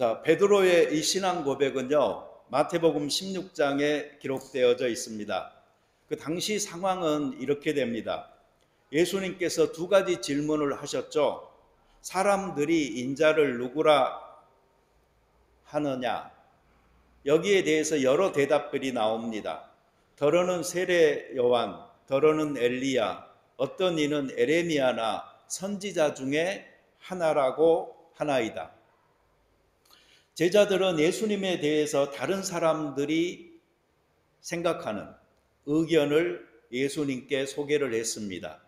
자, 베드로의 이 신앙 고백은요, 마태복음 16장에 기록되어져 있습니다. 그 당시 상황은 이렇게 됩니다. 예수님께서 두 가지 질문을 하셨죠. 사람들이 인자를 누구라 하느냐? 여기에 대해서 여러 대답들이 나옵니다. 더러는 세례 요한, 더러는 엘리야, 어떤 이는 에레미야나 선지자 중에 하나라고 하나이다. 제자들은 예수님에 대해서 다른 사람들이 생각하는 의견을 예수님께 소개를 했습니다.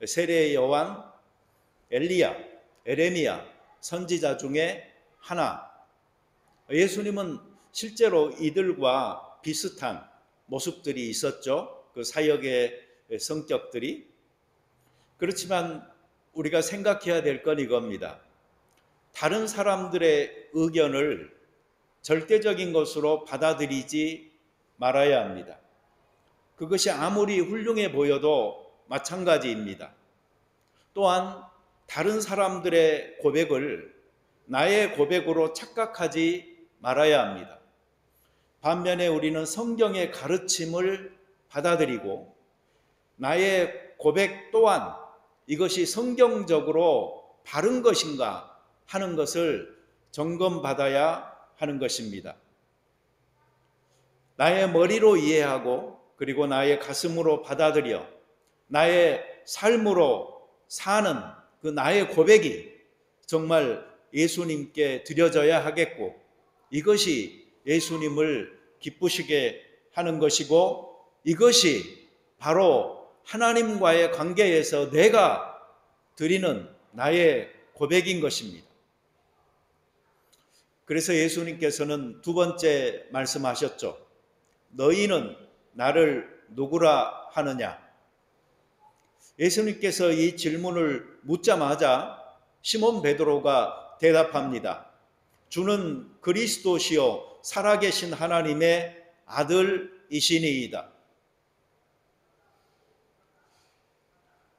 세례 요한, 엘리야, 에레미야, 선지자 중에 하나. 예수님은 실제로 이들과 비슷한 모습들이 있었죠. 그 사역의 성격들이. 그렇지만 우리가 생각해야 될 건 이겁니다. 다른 사람들의 의견을 절대적인 것으로 받아들이지 말아야 합니다. 그것이 아무리 훌륭해 보여도 마찬가지입니다. 또한 다른 사람들의 고백을 나의 고백으로 착각하지 말아야 합니다. 반면에 우리는 성경의 가르침을 받아들이고 나의 고백 또한 이것이 성경적으로 바른 것인가 하는 것을 점검받아야 하는 것입니다. 나의 머리로 이해하고 그리고 나의 가슴으로 받아들여 나의 삶으로 사는 그 나의 고백이 정말 예수님께 드려져야 하겠고, 이것이 예수님을 기쁘시게 하는 것이고, 이것이 바로 하나님과의 관계에서 내가 드리는 나의 고백인 것입니다. 그래서 예수님께서는 두 번째 말씀하셨죠. 너희는 나를 누구라 하느냐? 예수님께서 이 질문을 묻자마자 시몬 베드로가 대답합니다. 주는 그리스도시요 살아계신 하나님의 아들이시니이다.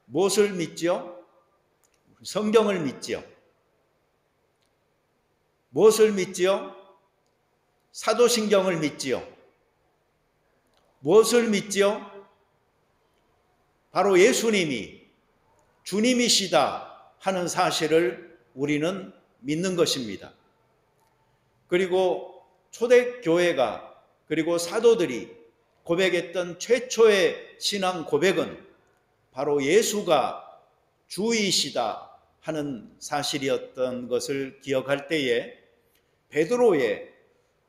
무엇을 믿지요? 성경을 믿지요. 무엇을 믿지요? 사도신경을 믿지요. 무엇을 믿지요? 바로 예수님이 주님이시다 하는 사실을 우리는 믿는 것입니다. 그리고 초대교회가 그리고 사도들이 고백했던 최초의 신앙 고백은 바로 예수가 주이시다 하는 사실이었던 것을 기억할 때에 베드로의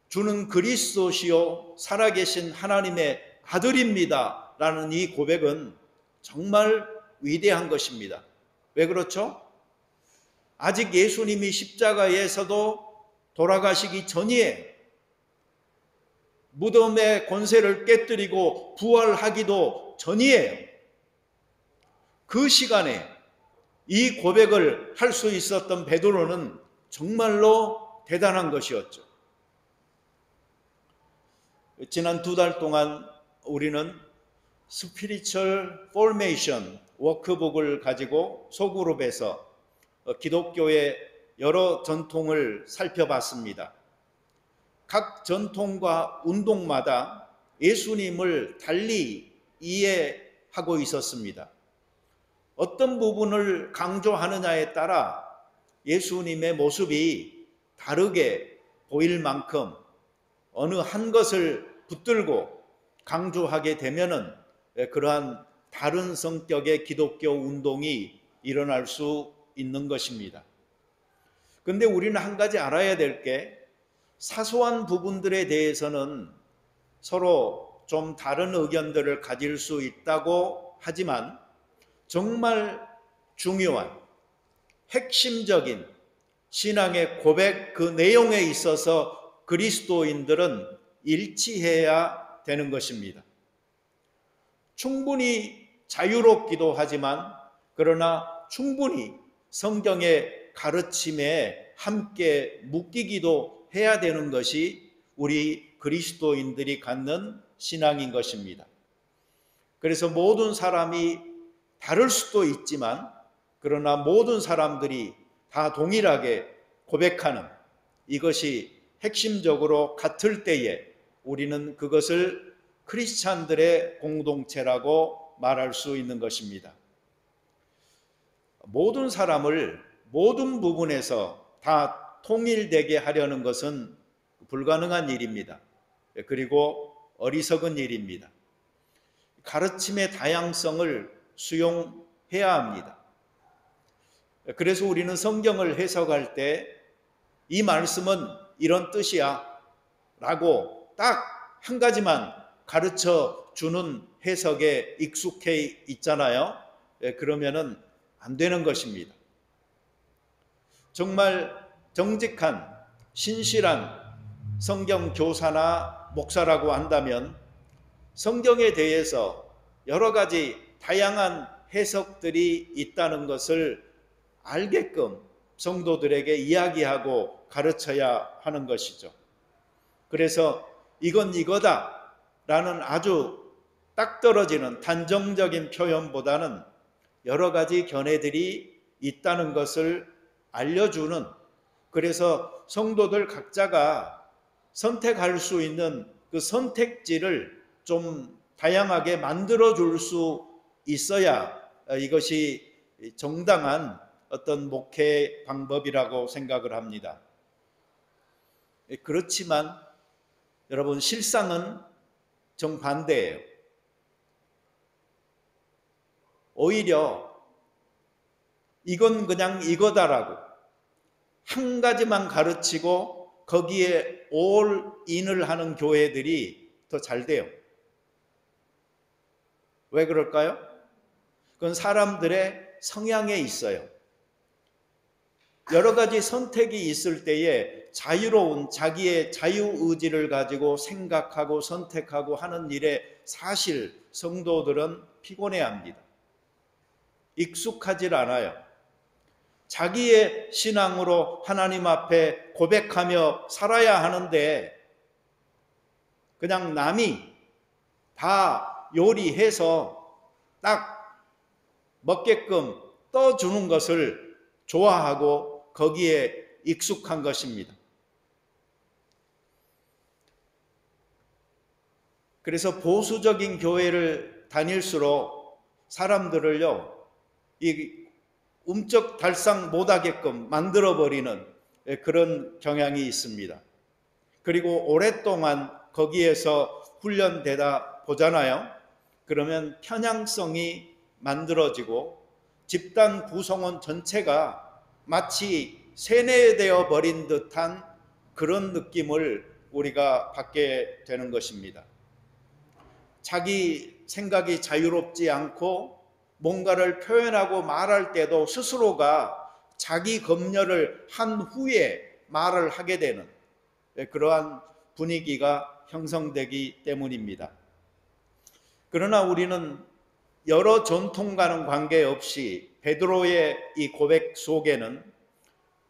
주는 그리스도시요 살아계신 하나님의 아들입니다 라는 이 고백은 정말 위대한 것입니다. 왜 그렇죠? 아직 예수님이 십자가에서도 돌아가시기 전이에요. 무덤의 권세를 깨뜨리고 부활하기도 전이에요. 그 시간에 이 고백을 할 수 있었던 베드로는 정말로 대단한 것이었죠. 지난 2달 동안 우리는 스피리추얼 포메이션 워크북을 가지고 소그룹에서 기독교의 여러 전통을 살펴봤습니다. 각 전통과 운동마다 예수님을 달리 이해하고 있었습니다. 어떤 부분을 강조하느냐에 따라 예수님의 모습이 다르게 보일 만큼 어느 한 것을 붙들고 강조하게 되면은 그러한 다른 성격의 기독교 운동이 일어날 수 있는 것입니다. 그런데 우리는 한 가지 알아야 될 게 사소한 부분들에 대해서는 서로 좀 다른 의견들을 가질 수 있다고 하지만 정말 중요한 핵심적인 신앙의 고백 그 내용에 있어서 그리스도인들은 일치해야 되는 것입니다. 충분히 자유롭기도 하지만 그러나 충분히 성경의 가르침에 함께 묶이기도 해야 되는 것이 우리 그리스도인들이 갖는 신앙인 것입니다. 그래서 모든 사람이 다를 수도 있지만 그러나 모든 사람들이 다 동일하게 고백하는 이것이 핵심적으로 같을 때에 우리는 그것을 크리스찬들의 공동체라고 말할 수 있는 것입니다. 모든 사람을 모든 부분에서 다 통일되게 하려는 것은 불가능한 일입니다. 그리고 어리석은 일입니다. 가르침의 다양성을 수용해야 합니다. 그래서 우리는 성경을 해석할 때 이 말씀은 이런 뜻이야 라고 딱 한 가지만 가르쳐 주는 해석에 익숙해 있잖아요. 그러면은 안 되는 것입니다. 정말 정직한 신실한 성경 교사나 목사라고 한다면 성경에 대해서 여러 가지 다양한 해석들이 있다는 것을 알게끔 성도들에게 이야기하고 가르쳐야 하는 것이죠. 그래서 이건 이거다 라는 아주 딱 떨어지는 단정적인 표현보다는 여러 가지 견해들이 있다는 것을 알려주는, 그래서 성도들 각자가 선택할 수 있는 그 선택지를 좀 다양하게 만들어줄 수 있어야 이것이 정당한 어떤 목회 방법이라고 생각을 합니다. 그렇지만 여러분, 실상은 정반대예요. 오히려 이건 그냥 이거다라고 한 가지만 가르치고 거기에 올인을 하는 교회들이 더 잘 돼요. 왜 그럴까요? 그건 사람들의 성향에 있어요. 여러 가지 선택이 있을 때에 자유로운 자기의 자유의지를 가지고 생각하고 선택하고 하는 일에 사실 성도들은 피곤해합니다. 익숙하질 않아요. 자기의 신앙으로 하나님 앞에 고백하며 살아야 하는데 그냥 남이 다 요리해서 딱 먹게끔 떠주는 것을 좋아하고 거기에 익숙한 것입니다. 그래서 보수적인 교회를 다닐수록 사람들을요, 이 움쩍달싹 못하게끔 만들어버리는 그런 경향이 있습니다. 그리고 오랫동안 거기에서 훈련되다 보잖아요. 그러면 편향성이 만들어지고 집단 구성원 전체가 마치 세뇌되어 버린 듯한 그런 느낌을 우리가 받게 되는 것입니다. 자기 생각이 자유롭지 않고 뭔가를 표현하고 말할 때도 스스로가 자기 검열을 한 후에 말을 하게 되는 그러한 분위기가 형성되기 때문입니다. 그러나 우리는 여러 전통과는 관계없이 베드로의 이 고백 속에는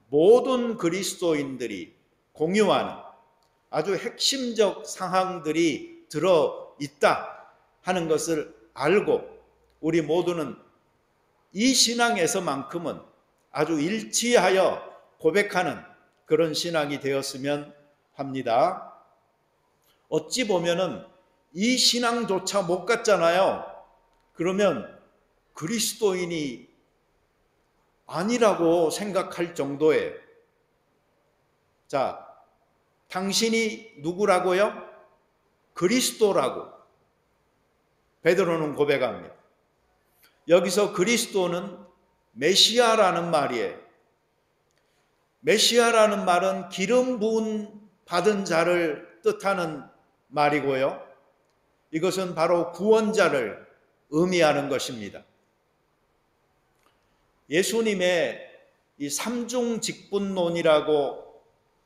모든 그리스도인들이 공유하는 아주 핵심적 상황들이 들어있다 하는 것을 알고 우리 모두는 이 신앙에서만큼은 아주 일치하여 고백하는 그런 신앙이 되었으면 합니다. 어찌 보면은 이 신앙조차 못 갖잖아요. 그러면 그리스도인이 아니라고 생각할 정도예요. 자, 당신이 누구라고요? 그리스도라고 베드로는 고백합니다. 여기서 그리스도는 메시아라는 말이에요. 메시아라는 말은 기름 부은 받은 자를 뜻하는 말이고요. 이것은 바로 구원자를 의미하는 것입니다. 예수님의 이 삼중직분론이라고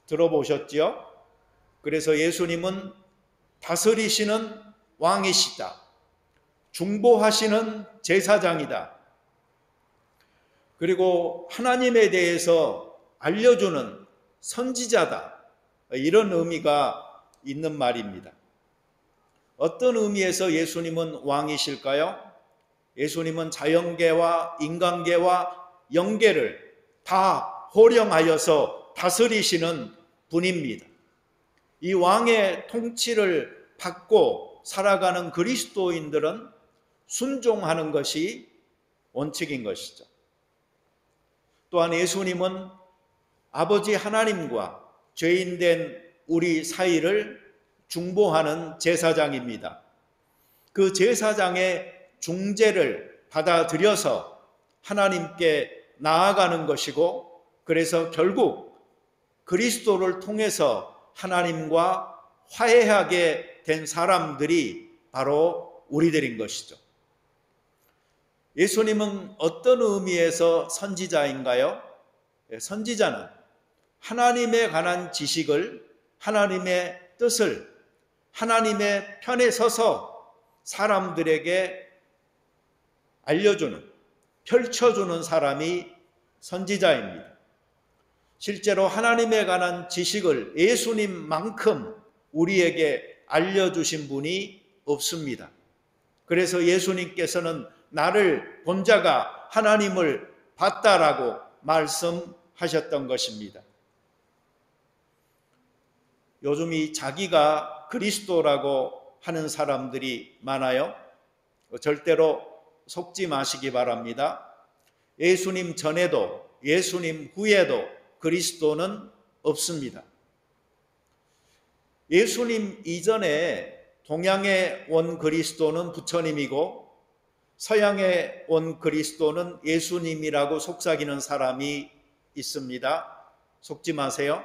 들어보셨죠? 그래서 예수님은 다스리시는 왕이시다. 중보하시는 제사장이다. 그리고 하나님에 대해서 알려주는 선지자다. 이런 의미가 있는 말입니다. 어떤 의미에서 예수님은 왕이실까요? 예수님은 자연계와 인간계와 영계를 다 호령하여서 다스리시는 분입니다. 이 왕의 통치를 받고 살아가는 그리스도인들은 순종하는 것이 원칙인 것이죠. 또한 예수님은 아버지 하나님과 죄인된 우리 사이를 중보하는 제사장입니다. 그 제사장의 중재를 받아들여서 하나님께 나아가는 것이고, 그래서 결국 그리스도를 통해서 하나님과 화해하게 된 사람들이 바로 우리들인 것이죠. 예수님은 어떤 의미에서 선지자인가요? 선지자는 하나님에 관한 지식을, 하나님의 뜻을 하나님의 편에 서서 사람들에게 알려주는, 펼쳐주는 사람이 선지자입니다. 실제로 하나님에 관한 지식을 예수님만큼 우리에게 알려주신 분이 없습니다. 그래서 예수님께서는 나를 본 자가 하나님을 봤다라고 말씀하셨던 것입니다. 요즘 이 자기가 그리스도라고 하는 사람들이 많아요. 절대로 속지 마시기 바랍니다. 예수님 전에도 예수님 후에도 그리스도는 없습니다. 예수님 이전에 동양에 온 그리스도는 부처님이고, 서양에 온 그리스도는 예수님이라고 속삭이는 사람이 있습니다. 속지 마세요.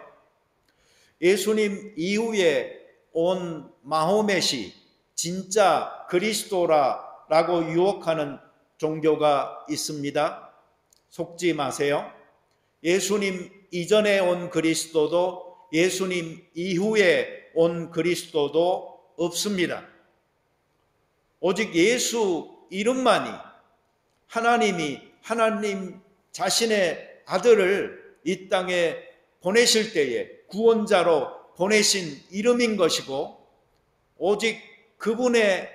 예수님 이후에 온 마호멧이 진짜 그리스도라고 유혹하는 종교가 있습니다. 속지 마세요. 예수님 이전에 온 그리스도도 예수님 이후에 온 그리스도도 없습니다. 오직 예수 이름만이, 하나님이 하나님 자신의 아들을 이 땅에 보내실 때에 구원자로 보내신 이름인 것이고, 오직 그분의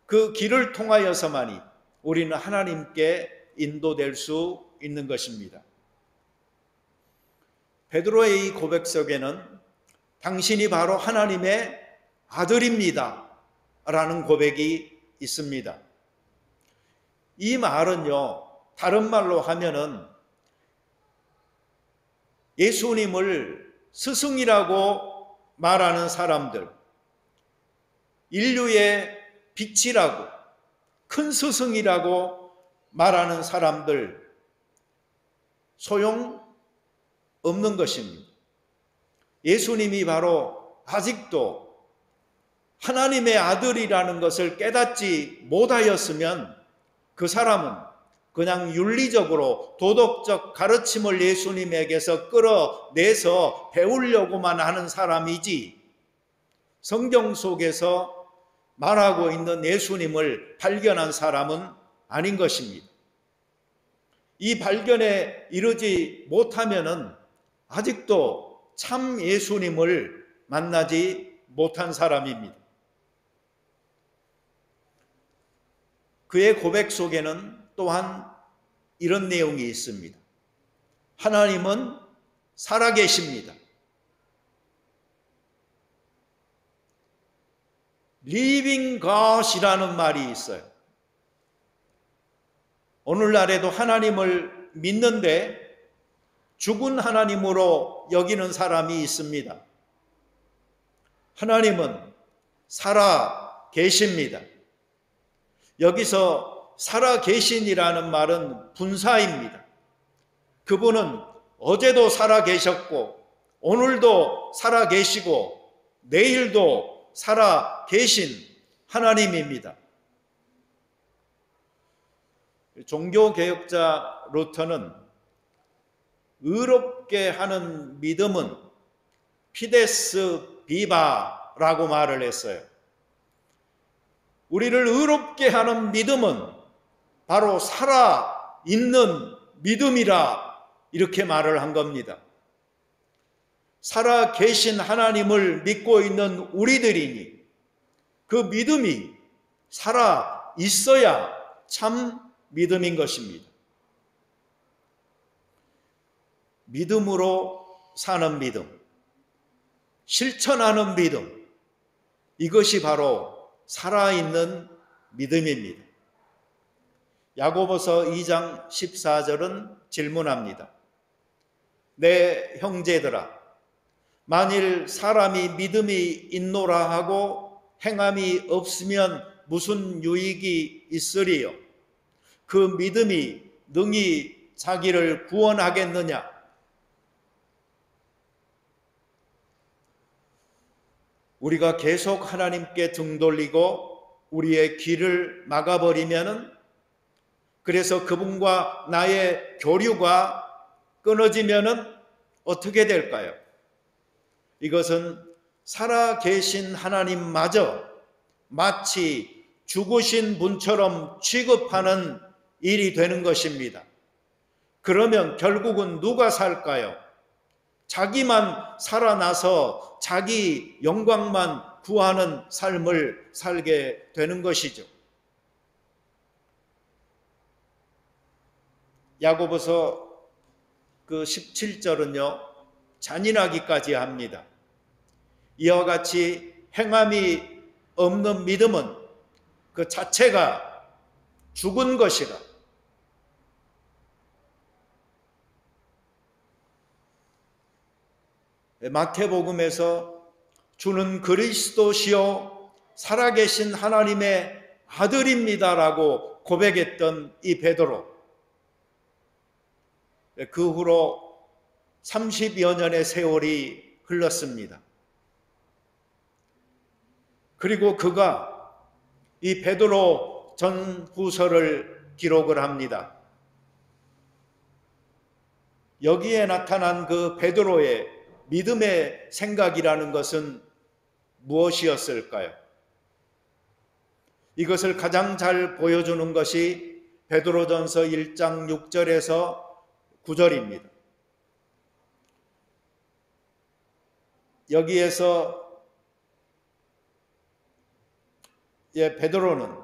그 길을 통하여서만이 우리는 하나님께 인도될 수 있는 것입니다. 베드로의 이 고백 속에는 당신이 바로 하나님의 아들입니다 라는 고백이 있습니다. 이 말은요, 다른 말로 하면은 예수님을 스승이라고 말하는 사람들, 인류의 빛이라고, 큰 스승이라고 말하는 사람들 소용 없는 것입니다. 예수님이 바로 아직도 하나님의 아들이라는 것을 깨닫지 못하였으면 그 사람은 그냥 윤리적으로 도덕적 가르침을 예수님에게서 끌어내서 배우려고만 하는 사람이지, 성경 속에서 말하고 있는 예수님을 발견한 사람은 아닌 것입니다. 이 발견에 이르지 못하면은 아직도 참 예수님을 만나지 못한 사람입니다. 그의 고백 속에는 또한 이런 내용이 있습니다. 하나님은 살아계십니다. Living God이라는 말이 있어요. 오늘날에도 하나님을 믿는데 죽은 하나님으로 여기는 사람이 있습니다. 하나님은 살아 계십니다. 여기서 살아 계신이라는 말은 분사입니다. 그분은 어제도 살아 계셨고, 오늘도 살아 계시고, 내일도 살아 계신 하나님입니다. 종교개혁자 루터는 의롭게 하는 믿음은 피데스 비바라고 말을 했어요. 우리를 의롭게 하는 믿음은 바로 살아있는 믿음이라 이렇게 말을 한 겁니다. 살아계신 하나님을 믿고 있는 우리들이니 그 믿음이 살아있어야 참 믿음인 것입니다. 믿음으로 사는 믿음, 실천하는 믿음, 이것이 바로 살아있는 믿음입니다. 야고보서 2장 14절은 질문합니다. 내 형제들아, 만일 사람이 믿음이 있노라 하고 행함이 없으면 무슨 유익이 있으리요? 그 믿음이 능히 자기를 구원하겠느냐? 우리가 계속 하나님께 등 돌리고 우리의 귀를 막아버리면은, 그래서 그분과 나의 교류가 끊어지면은 어떻게 될까요? 이것은 살아계신 하나님마저 마치 죽으신 분처럼 취급하는 일이 되는 것입니다. 그러면 결국은 누가 살까요? 자기만 살아나서 자기 영광만 구하는 삶을 살게 되는 것이죠. 야고보서 그 17절은요, 잔인하기까지 합니다. 이와 같이 행함이 없는 믿음은 그 자체가 죽은 것이라. 마태복음에서 주는 그리스도시요 살아계신 하나님의 아들입니다라고 고백했던 이 베드로, 그 후로 30여 년의 세월이 흘렀습니다. 그리고 그가 이 베드로 전후서를 기록을 합니다. 여기에 나타난 그 베드로의 믿음의 생각이라는 것은 무엇이었을까요? 이것을 가장 잘 보여주는 것이 베드로전서 1장 6절에서 9절입니다. 여기에서 베드로는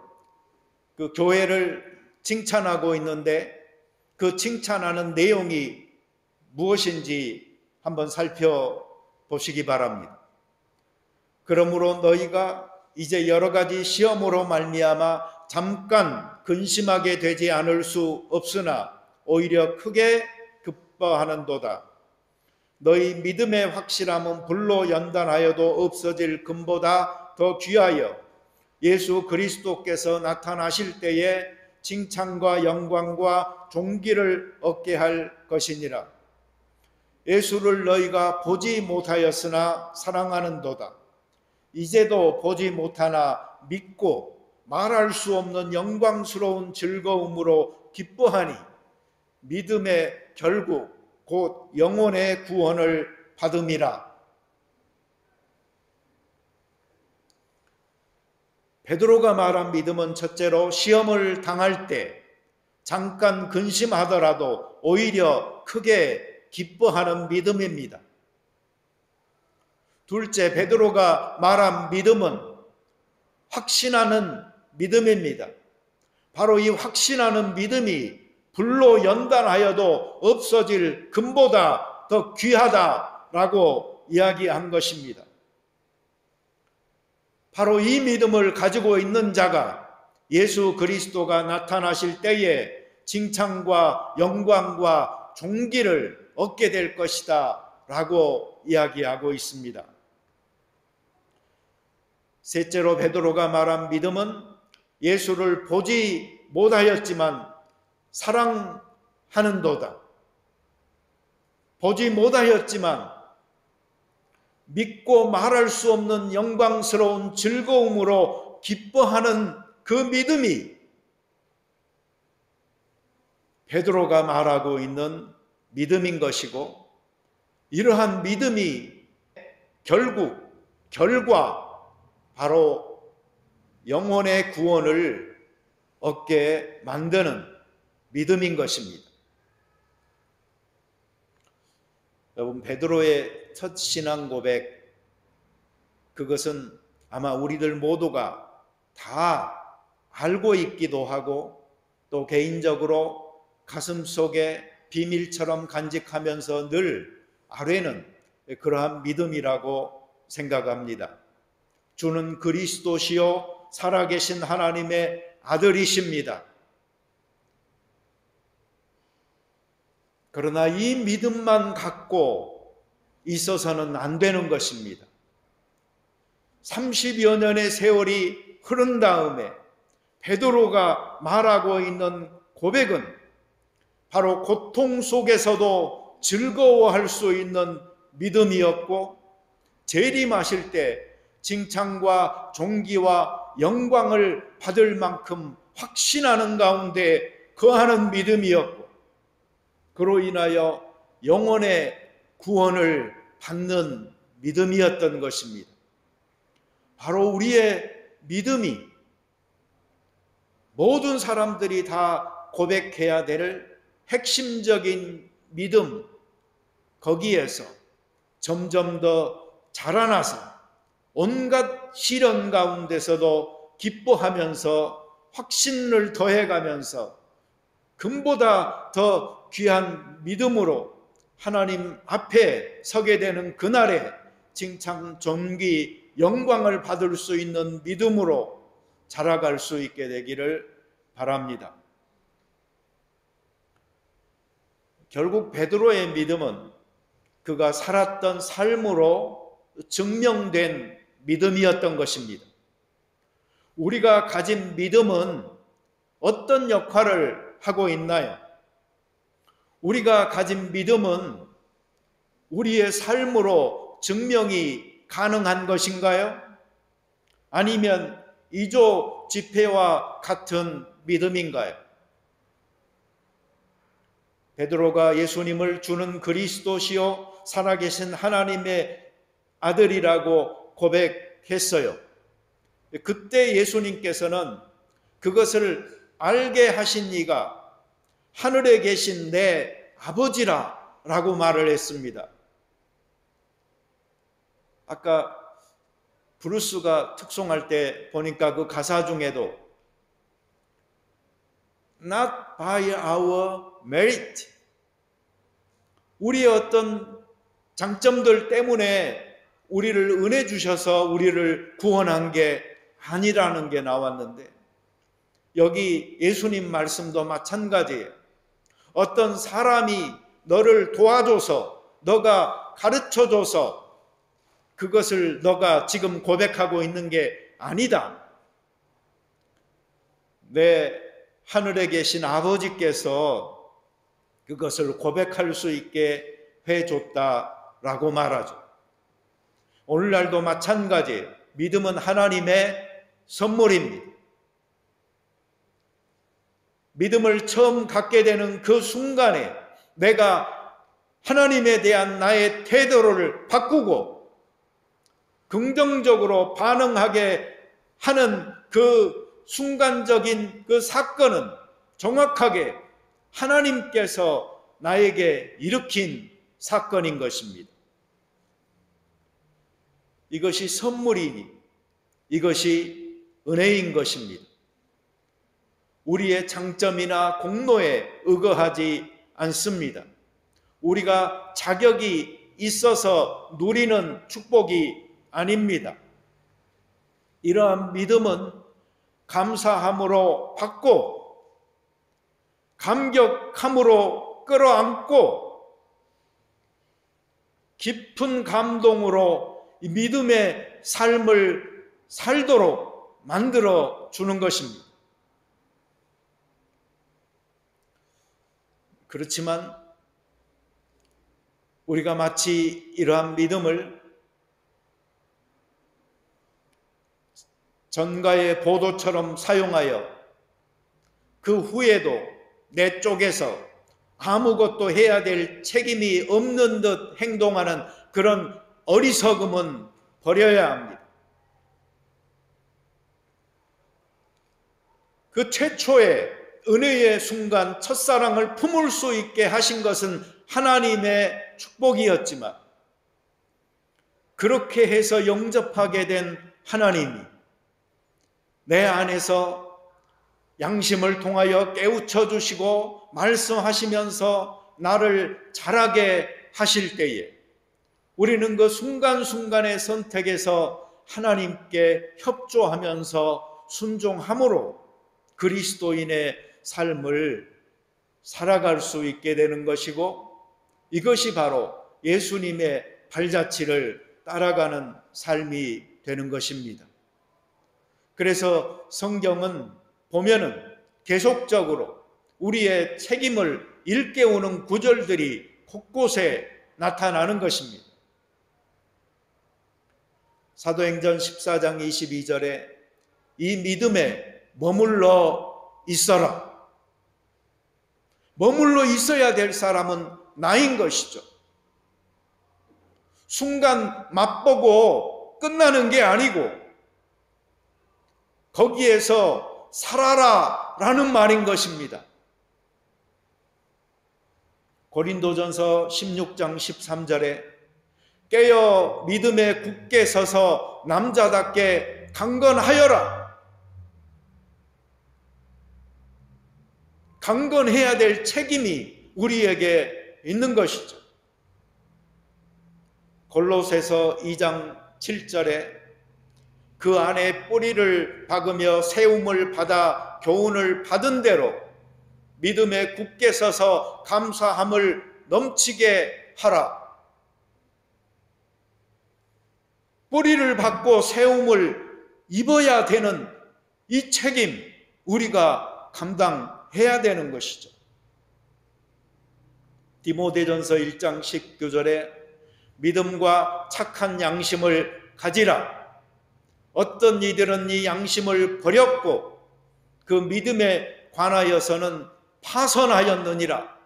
그 교회를 칭찬하고 있는데, 그 칭찬하는 내용이 무엇인지 한번 살펴보시기 바랍니다. 그러므로 너희가 이제 여러 가지 시험으로 말미암아 잠깐 근심하게 되지 않을 수 없으나 오히려 크게 기뻐하는도다. 너희 믿음의 확실함은 불로 연단하여도 없어질 금보다 더 귀하여 예수 그리스도께서 나타나실 때에 칭찬과 영광과 존귀를 얻게 할 것이니라. 예수를 너희가 보지 못하였으나 사랑하는도다. 이제도 보지 못하나 믿고 말할 수 없는 영광스러운 즐거움으로 기뻐하니 믿음의 결국 곧 영혼의 구원을 받음이라. 베드로가 말한 믿음은 첫째로 시험을 당할 때 잠깐 근심하더라도 오히려 크게 기뻐하는 믿음입니다. 둘째, 베드로가 말한 믿음은 확신하는 믿음입니다. 바로 이 확신하는 믿음이 불로 연단하여도 없어질 금보다 더 귀하다라고 이야기한 것입니다. 바로 이 믿음을 가지고 있는 자가 예수 그리스도가 나타나실 때에 칭찬과 영광과 존귀를 얻게 될 것이다 라고 이야기하고 있습니다. 셋째로 베드로가 말한 믿음은 예수를 보지 못하였지만 사랑하는도다. 보지 못하였지만 믿고 말할 수 없는 영광스러운 즐거움으로 기뻐하는 그 믿음이 베드로가 말하고 있는 믿음인 것이고, 이러한 믿음이 결과 바로 영혼의 구원을 얻게 만드는 믿음인 것입니다. 여러분, 베드로의 첫 신앙 고백, 그것은 아마 우리들 모두가 다 알고 있기도 하고 또 개인적으로 가슴속에 비밀처럼 간직하면서 늘 아뢰는 그러한 믿음이라고 생각합니다. 주는 그리스도시요 살아계신 하나님의 아들이십니다. 그러나 이 믿음만 갖고 있어서는 안 되는 것입니다. 30여 년의 세월이 흐른 다음에 베드로가 말하고 있는 고백은 바로 고통 속에서도 즐거워할 수 있는 믿음이었고, 재림하실 때 칭찬과 존귀와 영광을 받을 만큼 확신하는 가운데 거하는 믿음이었고, 그로 인하여 영혼의 구원을 받는 믿음이었던 것입니다. 바로 우리의 믿음이 모든 사람들이 다 고백해야 될 핵심적인 믿음, 거기에서 점점 더 자라나서 온갖 시련 가운데서도 기뻐하면서 확신을 더해가면서 금보다 더 귀한 믿음으로 하나님 앞에 서게 되는 그날에 칭찬, 존귀, 영광을 받을 수 있는 믿음으로 자라갈 수 있게 되기를 바랍니다. 결국 베드로의 믿음은 그가 살았던 삶으로 증명된 믿음이었던 것입니다. 우리가 가진 믿음은 어떤 역할을 하고 있나요? 우리가 가진 믿음은 우리의 삶으로 증명이 가능한 것인가요? 아니면 이조 지폐와 같은 믿음인가요? 베드로가 예수님을 주는 그리스도시요 살아계신 하나님의 아들이라고 고백했어요. 그때 예수님께서는 그것을 알게 하신 이가 하늘에 계신 내 아버지라 라고 말을 했습니다. 아까 브루스가 특송할 때 보니까 그 가사 중에도 Not by our merit, 우리의 어떤 장점들 때문에 우리를 은혜 주셔서 우리를 구원한 게 아니라는 게 나왔는데, 여기 예수님 말씀도 마찬가지예요. 어떤 사람이 너를 도와줘서, 너가 가르쳐줘서 그것을 너가 지금 고백하고 있는 게 아니다. 내 하늘에 계신 아버지께서 그것을 고백할 수 있게 해줬다라고 말하죠. 오늘날도 마찬가지예요. 믿음은 하나님의 선물입니다. 믿음을 처음 갖게 되는 그 순간에 내가 하나님에 대한 나의 태도를 바꾸고 긍정적으로 반응하게 하는 그 순간적인 그 사건은 정확하게 하나님께서 나에게 일으킨 사건인 것입니다. 이것이 선물이니 이것이 은혜인 것입니다. 우리의 장점이나 공로에 의거하지 않습니다. 우리가 자격이 있어서 누리는 축복이 아닙니다. 이러한 믿음은 감사함으로 받고 감격함으로 끌어안고 깊은 감동으로 믿음의 삶을 살도록 만들어 주는 것입니다. 그렇지만 우리가 마치 이러한 믿음을 전가의 보도처럼 사용하여 그 후에도 내 쪽에서 아무것도 해야 될 책임이 없는 듯 행동하는 그런 어리석음은 버려야 합니다. 그 최초의 은혜의 순간 첫사랑을 품을 수 있게 하신 것은 하나님의 축복이었지만, 그렇게 해서 영접하게 된 하나님이 내 안에서 양심을 통하여 깨우쳐 주시고 말씀하시면서 나를 자라게 하실 때에 우리는 그 순간순간의 선택에서 하나님께 협조하면서 순종함으로 그리스도인의 삶을 살아갈 수 있게 되는 것이고, 이것이 바로 예수님의 발자취를 따라가는 삶이 되는 것입니다. 그래서 성경은 보면은 계속적으로 우리의 책임을 일깨우는 구절들이 곳곳에 나타나는 것입니다. 사도행전 14장 22절에 이 믿음에 머물러 있어라. 머물러 있어야 될 사람은 나인 것이죠. 순간 맛보고 끝나는 게 아니고 거기에서 살아라 라는 말인 것입니다. 고린도전서 16장 13절에 깨어 믿음에 굳게 서서 남자답게 강건하여라. 강건해야 될 책임이 우리에게 있는 것이죠. 골로새서 2장 7절에 그 안에 뿌리를 박으며 세움을 받아 교훈을 받은 대로 믿음에 굳게 서서 감사함을 넘치게 하라. 뿌리를 받고 세움을 입어야 되는 이 책임 우리가 감당해야 되는 것이죠. 디모데전서 1장 19절에 믿음과 착한 양심을 가지라. 어떤 이들은 이 양심을 버렸고 그 믿음에 관하여서는 파선하였느니라.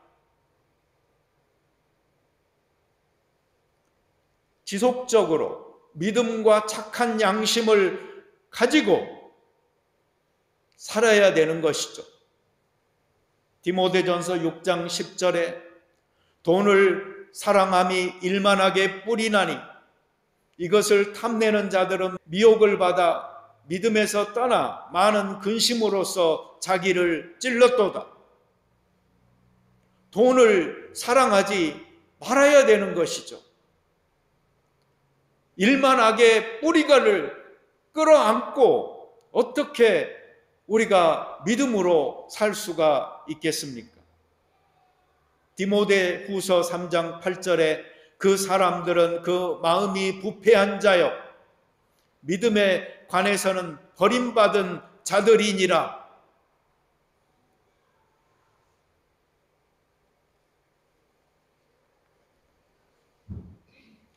지속적으로 믿음과 착한 양심을 가지고 살아야 되는 것이죠. 디모데전서 6장 10절에 돈을 사랑함이 일만하게 뿌리나니 이것을 탐내는 자들은 미혹을 받아 믿음에서 떠나 많은 근심으로써 자기를 찔렀도다. 돈을 사랑하지 말아야 되는 것이죠. 일만하게 뿌리가를 끌어안고 어떻게 우리가 믿음으로 살 수가 있겠습니까? 디모데 후서 3장 8절에 그 사람들은 그 마음이 부패한 자여 믿음에 관해서는 버림받은 자들이니라.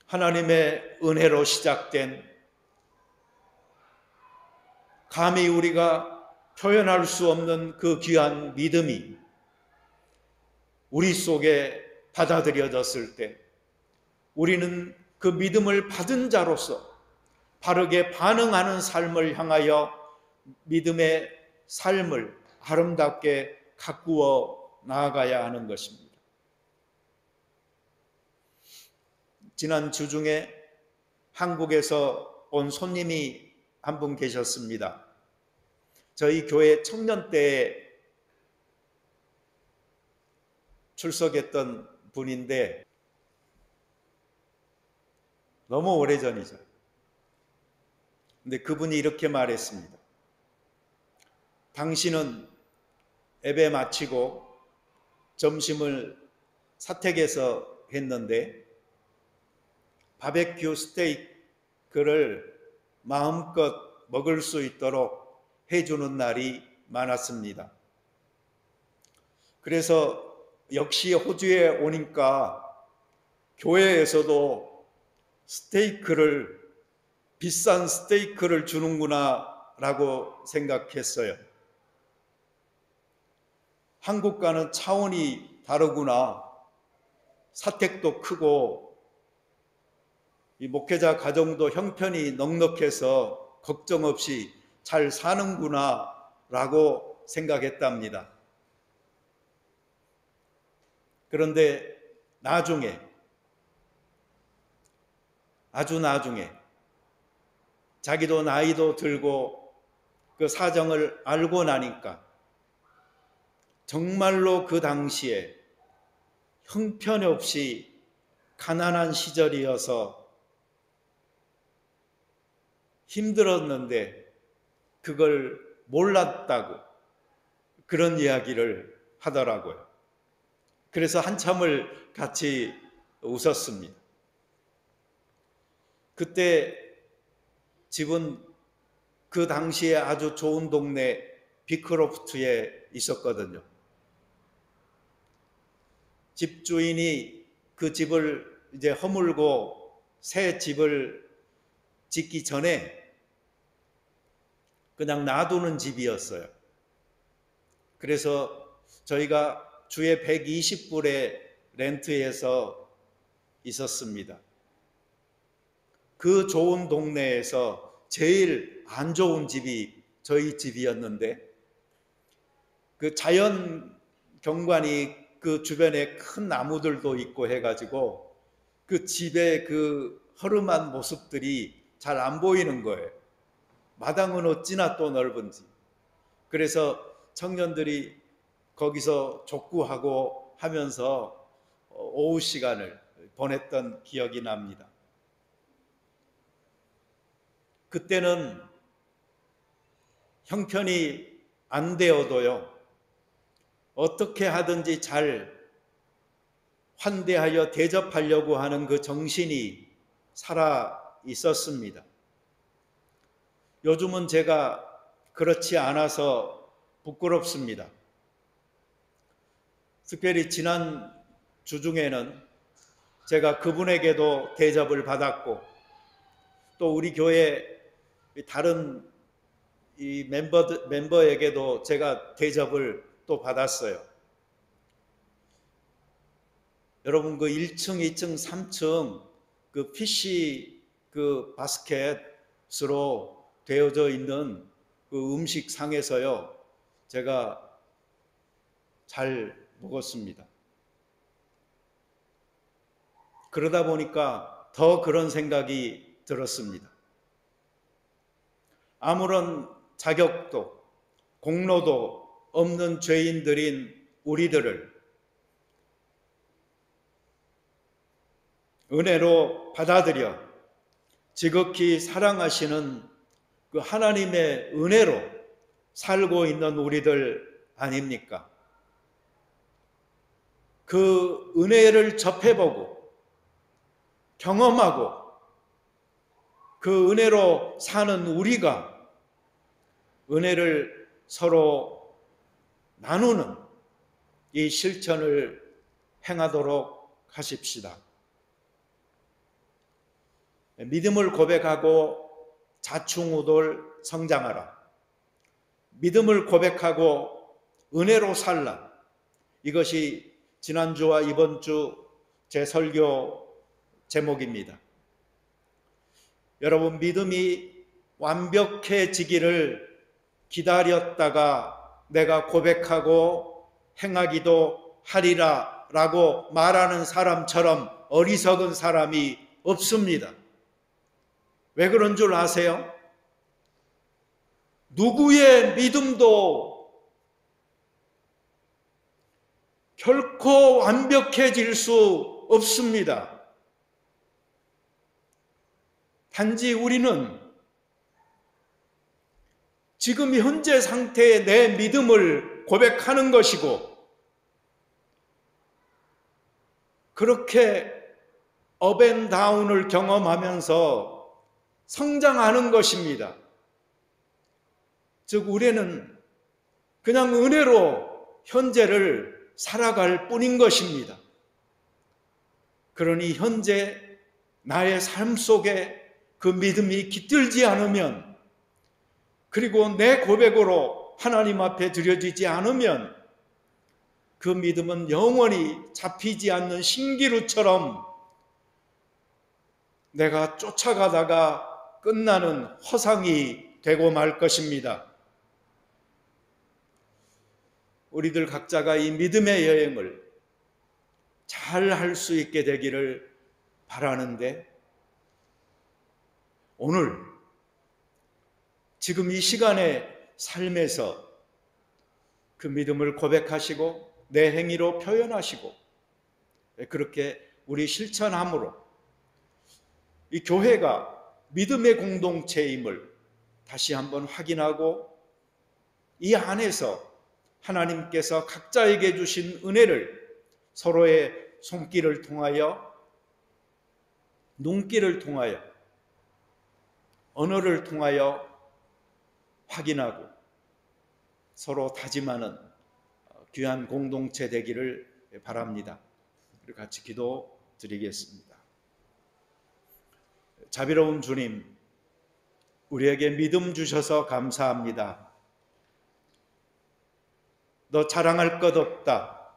하나님의 은혜로 시작된 감히 우리가 표현할 수 없는 그 귀한 믿음이 우리 속에 받아들여졌을 때 우리는 그 믿음을 받은 자로서 바르게 반응하는 삶을 향하여 믿음의 삶을 아름답게 가꾸어 나아가야 하는 것입니다. 지난 주 중에 한국에서 온 손님이 한 분 계셨습니다. 저희 교회 청년대에 출석했던 분인데 너무 오래전이죠. 근데 그분이 이렇게 말했습니다. 당신은 예배 마치고 점심을 사택에서 했는데 바베큐 스테이크를 마음껏 먹을 수 있도록 해주는 날이 많았습니다. 그래서 역시 호주에 오니까 교회에서도 비싼 스테이크를 주는구나 라고 생각했어요. 한국과는 차원이 다르구나. 사택도 크고 이 목회자 가정도 형편이 넉넉해서 걱정 없이 잘 사는구나 라고 생각했답니다. 그런데 나중에 아주 나중에 자기도 나이도 들고 그 사정을 알고 나니까 정말로 그 당시에 형편없이 가난한 시절이어서 힘들었는데 그걸 몰랐다고 그런 이야기를 하더라고요. 그래서 한참을 같이 웃었습니다. 그때 집은 그 당시에 아주 좋은 동네 비크로프트에 있었거든요. 집주인이 그 집을 이제 허물고 새 집을 짓기 전에 그냥 놔두는 집이었어요. 그래서 저희가 주에 120불에 렌트해서 있었습니다. 그 좋은 동네에서 제일 안 좋은 집이 저희 집이었는데 그 자연 경관이 그 주변에 큰 나무들도 있고 해가지고 그 집의 그 허름한 모습들이 잘 안 보이는 거예요. 마당은 어찌나 또 넓은지. 그래서 청년들이 거기서 족구하고 하면서 오후 시간을 보냈던 기억이 납니다. 그때는 형편이 안 되어도요, 어떻게 하든지 잘 환대하여 대접하려고 하는 그 정신이 살아 있었습니다. 요즘은 제가 그렇지 않아서 부끄럽습니다. 특별히 지난 주중에는 제가 그분에게도 대접을 받았고 또 우리 교회 다른 이 멤버에게도 제가 대접을 또 받았어요. 여러분 그 1층, 2층, 3층 그 PC 그 바스켓으로 되어져 있는 그 음식 상에서요, 제가 잘 먹었습니다. 그러다 보니까 더 그런 생각이 들었습니다. 아무런 자격도 공로도 없는 죄인들인 우리들을 은혜로 받아들여 지극히 사랑하시는 그 하나님의 은혜로 살고 있는 우리들 아닙니까? 그 은혜를 접해보고 경험하고 그 은혜로 사는 우리가 은혜를 서로 나누는 이 실천을 행하도록 하십시다. 믿음을 고백하고 자충우돌 성장하라. 믿음을 고백하고 은혜로 살라. 이것이 지난주와 이번 주 제 설교 제목입니다. 여러분, 믿음이 완벽해지기를 기다렸다가 내가 고백하고 행하기도 하리라 라고 말하는 사람처럼 어리석은 사람이 없습니다. 왜 그런 줄 아세요? 누구의 믿음도 결코 완벽해질 수 없습니다. 단지 우리는 지금 현재 상태의 내 믿음을 고백하는 것이고 그렇게 업앤다운을 경험하면서 성장하는 것입니다. 즉 우리는 그냥 은혜로 현재를 살아갈 뿐인 것입니다. 그러니 현재 나의 삶 속에 그 믿음이 깃들지 않으면, 그리고 내 고백으로 하나님 앞에 드려지지 않으면 그 믿음은 영원히 잡히지 않는 신기루처럼 내가 쫓아가다가 끝나는 허상이 되고 말 것입니다. 우리들 각자가 이 믿음의 여행을 잘 할 수 있게 되기를 바라는데, 오늘 지금 이 시간의 삶에서 그 믿음을 고백하시고 내 행위로 표현하시고 그렇게 우리 실천함으로 이 교회가 믿음의 공동체임을 다시 한번 확인하고 이 안에서 하나님께서 각자에게 주신 은혜를 서로의 손길을 통하여, 눈길을 통하여, 언어를 통하여 확인하고 서로 다짐하는 귀한 공동체 되기를 바랍니다. 그리고 같이 기도 드리겠습니다. 자비로운 주님, 우리에게 믿음 주셔서 감사합니다. 너 자랑할 것 없다.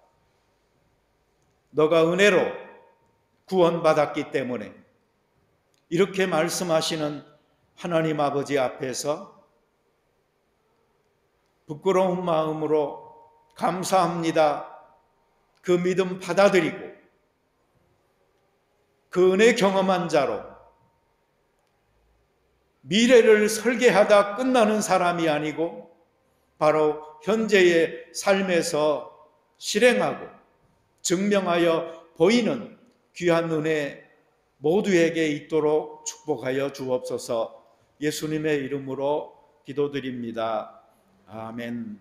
너가 은혜로 구원받았기 때문에 이렇게 말씀하시는 하나님 아버지 앞에서 부끄러운 마음으로 감사합니다. 그 믿음 받아들이고 그 은혜 경험한 자로 미래를 설계하다 끝나는 사람이 아니고 바로 현재의 삶에서 실행하고 증명하여 보이는 귀한 은혜 모두에게 있도록 축복하여 주옵소서. 예수님의 이름으로 기도드립니다. 아멘.